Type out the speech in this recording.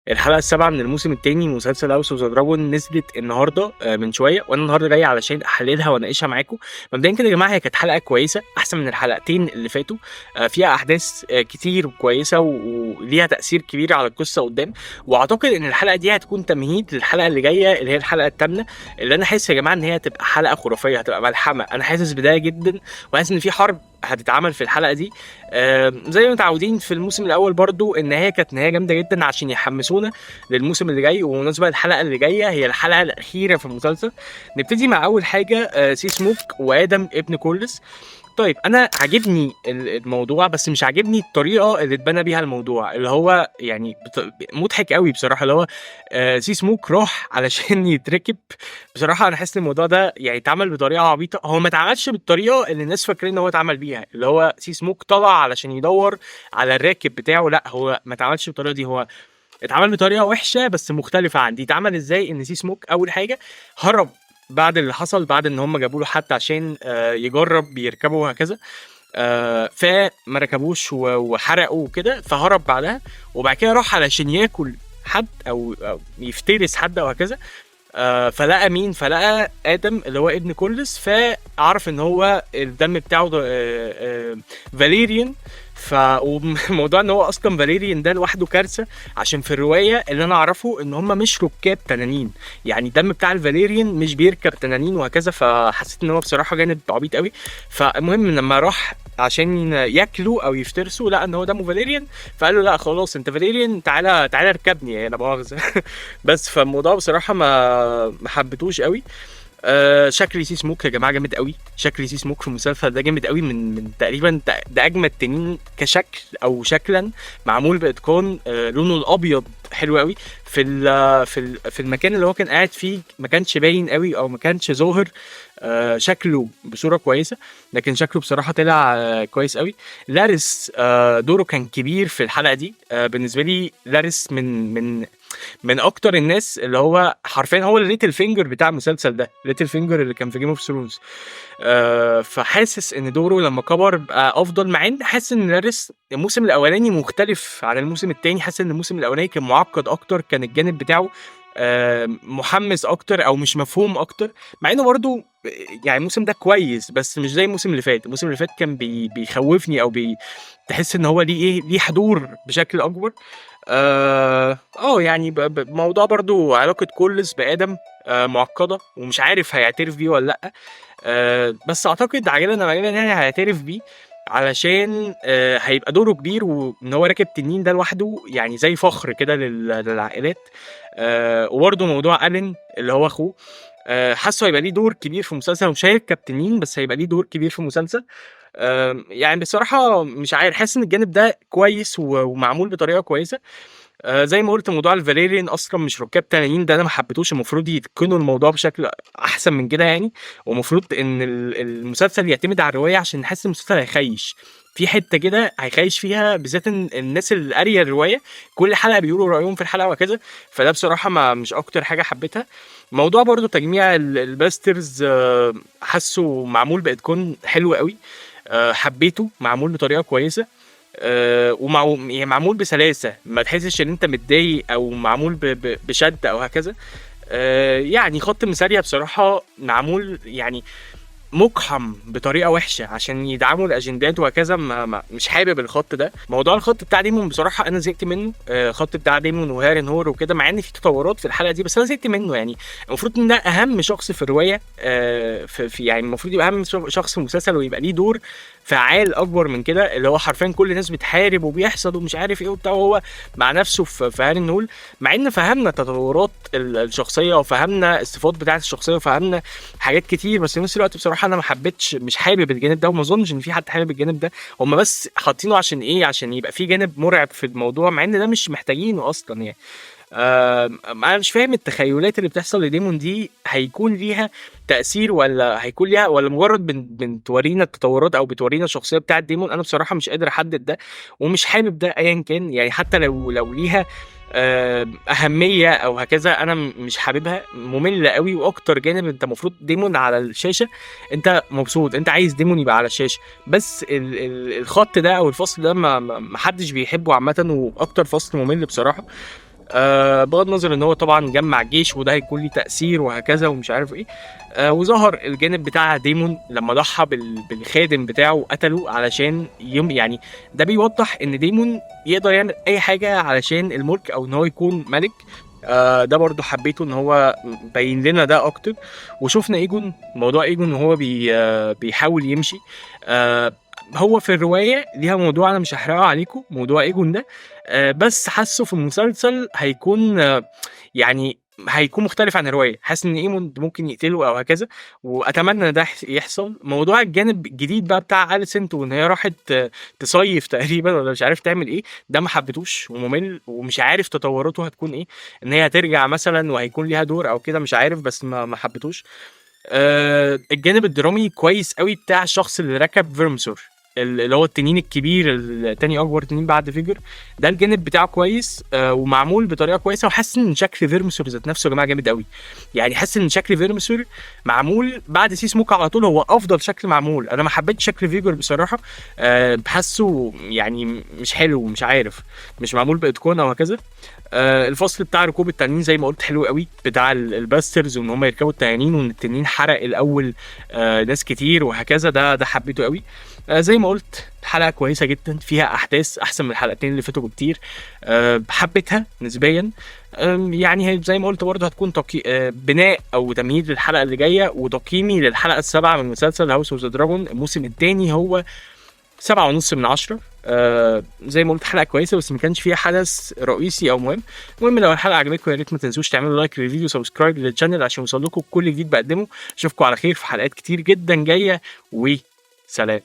الحلقة السابعة من الموسم التاني من مسلسل هاوس اوف ذا دراجون نزلت النهاردة من شوية، وانا النهاردة جاي علشان احللها واناقشها معاكم. مبدئيا كده يا جماعة، هي كانت حلقة كويسة احسن من الحلقتين اللي فاتوا. فيها احداث كتير كويسة وليها تأثير كبير على القصة قدام. واعتقد ان الحلقة دي هتكون تمهيد للحلقة اللي جاية اللي هي الحلقة الثامنة، اللي انا حاسس يا جماعة ان هي هتبقى حلقة خرافية، هتبقى ملحمة. انا حاسس بده جدا، وحاسس ان في حرب هتتعمل في الحلقة دي. زي ما متعودين في الموسم الاول برضو، النهايه كانت نهايه جامده جدا عشان يحمسونا للموسم اللي جاي. وبالنسبه للحلقه اللي جايه، هي الحلقه الاخيره في المسلسل. نبتدي مع اول حاجه، سي سموك وادم ابن كولس. طيب انا عاجبني الموضوع، بس مش عاجبني الطريقه اللي اتبنى بيها الموضوع، اللي هو يعني مضحك قوي بصراحه. اللي هو سي سموك راح علشان يتركب. بصراحه انا حاسس ان الموضوع ده يعني اتعمل بطريقه عبيطه. هو ما اتعملش بالطريقه اللي الناس فاكرين ان هو اتعمل بيها، اللي هو سي سموك طلع علشان يدور على الراكب بتاعه. لا، هو ما اتعملش بالطريقه دي. هو اتعمل بطريقه وحشه بس مختلفه عن دي. اتعمل ازاي؟ ان سي سموك اول حاجه هرب بعد اللي حصل، بعد ان هم جابوا له حد عشان يجرب يركبه وهكذا. فما ركبوش وحرقوا وكده، فهرب بعدها. وبعد كده راح علشان ياكل حد أو يفترس حد او هكذا. فلقى مين؟ فلقى ادم اللي هو ابن كولس، فعرف ان هو الدم بتاعه فاليريان. فموضوع ان هو اصلا فاليريان ده لوحده كارثه، عشان في الروايه اللي انا اعرفه ان هم مش ركاب تنانين. يعني الدم بتاع الفاليريان مش بيركب تنانين وهكذا. فحسيت ان هو بصراحه جانب عبيط قوي. فالمهم لما راح عشان ياكلوا او يفترسوا، لقى ان هو دمه فاليريان. فقال له لا خلاص، انت فاليريان، تعالى تعالى اركبني، يعني لا مؤاخذه. بس فالموضوع بصراحه ما حبيتوش قوي. شكل سي سموك يا جماعه جامد قوي. شكل سي سموك في المسلسل ده جامد قوي، من تقريبا ده اجمد تنين كشكل او شكلا. معمول باتقان. لونه الابيض حلو قوي. في المكان اللي هو كان قاعد فيه ما كانش باين قوي او ما كانش ظاهر شكله بصوره كويسه. لكن شكله بصراحه طلع كويس قوي. لارس دوره كان كبير في الحلقه دي. بالنسبه لي لارس من اكتر الناس، اللي هو حرفيا هو الليتل فينجر بتاع المسلسل ده، ليتل فينجر اللي كان في جيم اوف ثرونز. فحاسس ان دوره لما كبر بقى افضل، مع ان حاسس ان لارس الموسم الاولاني مختلف عن الموسم التاني. حاسس ان الموسم الاولاني كان معقد اكتر، كان الجانب بتاعه محمس اكتر او مش مفهوم اكتر. مع انه برضو يعني الموسم ده كويس، بس مش زي الموسم اللي فات. الموسم اللي فات كان بيخوفني او تحس ان هو ليه ايه، ليه حضور بشكل اكبر. يعني موضوع برضو علاقة كولس بآدم معقدة، ومش عارف هيعترف بيه ولا لأ. بس أعتقد عاجلا أم آجلا يعني هيعترف بيه، علشان هيبقى دوره كبير، وإن هو راكب تنين ده لوحده يعني زي فخر كده للعائلات. وبرضه موضوع ألين اللي هو أخوه، حاسه هيبقى ليه دور كبير في المسلسل. ومش هيركب تنين، بس هيبقى ليه دور كبير في المسلسل. يعني بصراحة مش عارف، حاسس ان الجانب ده كويس ومعمول بطريقة كويسة. زي ما قلت، موضوع الفاليريان اصلا مش ركاب تنانين ده انا ما حبيتوش. المفروض يتقنوا الموضوع بشكل احسن من كده يعني. ومفروض ان المسلسل يعتمد على الرواية، عشان نحس المسلسل هيخيش في حته كده، هيخيش فيها بالذات إن الناس اللي قاريه الروايه كل حلقه بيقولوا رايهم في الحلقه وكذا. فده بصراحه ما مش اكتر حاجه حبيتها. موضوع برضو تجميع الباسترز، حاسه معمول باتقان حلو قوي. حبيته، معمول بطريقه كويسه. يعني معمول بسلاسه، ما تحسش ان انت متضايق او معمول بشد او هكذا. يعني خط مسارية بصراحه معمول يعني مقحم بطريقه وحشه عشان يدعموا الاجندات وهكذا. مش حابب الخط ده. موضوع الخط بتاع ديمون بصراحه انا زهقت منه. خط بتاع ديمون وهارن هور وكده، مع ان في تطورات في الحلقه دي، بس انا زهقت منه. يعني المفروض ان ده اهم شخص في الروايه. في يعني المفروض يبقى اهم شخص في المسلسل، ويبقى ليه دور فعال اكبر من كده، اللي هو حرفيا كل الناس بتحارب وبيحصد ومش عارف ايه وبتاع، وهو مع نفسه في هارن هول. مع ان فهمنا تطورات الشخصيه، وفهمنا الصفات بتاعه الشخصيه، وفهمنا حاجات كتير، بس في نفس الوقت بصراحه انا ما حبيتش، مش حابب الجانب ده، وما اظنش ان في حد حابب الجانب ده. هم بس حاطينه عشان ايه؟ عشان يبقى في جانب مرعب في الموضوع، مع ان ده مش محتاجينه اصلا يعني. انا مش فاهم التخيلات اللي بتحصل لديمون دي هيكون ليها تأثير، ولا هيكون ليها، ولا مجرد بتورينا التطورات او بتورينا الشخصيه بتاعت ديمون. انا بصراحه مش قادر احدد ده، ومش حابب ده ايا كان يعني. حتى لو ليها اهميه او هكذا، انا مش حاببها، ممله قوي. واكتر جانب انت المفروض ديمون على الشاشه انت مبسوط، انت عايز ديمون يبقى على الشاشه. بس الخط ده او الفصل ده ما حدش بيحبه عامه، واكتر فصل ممل بصراحه. بغض النظر ان هو طبعا جمع جيش وده هيكون ليه تاثير وهكذا ومش عارف ايه. وظهر الجانب بتاع ديمون لما ضحى بالخادم بتاعه وقتله علشان يعني ده بيوضح ان ديمون يقدر يعمل اي حاجه علشان الملك او ان هو يكون ملك. ده برضو حبيته ان هو بين لنا ده اكتر. وشفنا ايجون، موضوع ايجون وهو بيحاول يمشي. هو في الروايه ليها موضوع انا مش هحرقه عليكم، موضوع ايجون ده. بس حاسه في المسلسل هيكون يعني هيكون مختلف عن الروايه. حاسس ان ايمون ممكن يقتله او هكذا، واتمنى ان ده يحصل. موضوع الجانب الجديد بقى بتاع اليسنت وان هي راحت تصيف تقريبا ولا مش عارف تعمل ايه، ده ما حبيتوش وممل ومش عارف تطوراته هتكون ايه. ان هي هترجع مثلا وهيكون ليها دور او كده مش عارف، بس ما حبيتوش. الجانب الدرامي كويس قوي بتاع الشخص اللي ركب فيرمسور، اللي هو التنين الكبير التاني اكبر تنين بعد فيجر. ده الجانب بتاعه كويس ومعمول بطريقه كويسه. وحاسس ان شكل فيرمسور ذات نفسه يا جماعه جامد قوي. يعني حاسس ان شكل فيرمسور معمول بعد سي سموك على طول هو افضل شكل معمول. انا ما حبيتش شكل فيجر بصراحه. بحسه يعني مش حلو، مش عارف، مش معمول باتقان او هكذا. الفصل بتاع ركوب التنانين زي ما قلت حلو قوي، بتاع الباسترز وان هم يركبوا التنانين وان التنين حرق الاول ناس كتير وهكذا. ده حبيته قوي. زي ما قلت حلقه كويسه جدا، فيها احداث احسن من الحلقتين اللي فاتوا بكتير. حبيتها نسبيا. يعني زي ما قلت برضه هتكون بناء او تمهيد للحلقه اللي جايه. وتقييمي للحلقه السابعه من مسلسل هاوس اوف ذا دراجون الموسم الثاني هو 7.5/10. زي ما قلت حلقه كويسه بس ما كانش فيها حدث رئيسي او مهم. المهم لو الحلقه عجبتكم يا ريت ما تنسوش تعملوا لايك للفيديو وسبسكرايب للشانل عشان يوصل لكم كل جديد بقدمه. اشوفكم على خير في حلقات كتير جدا جايه، وسلام.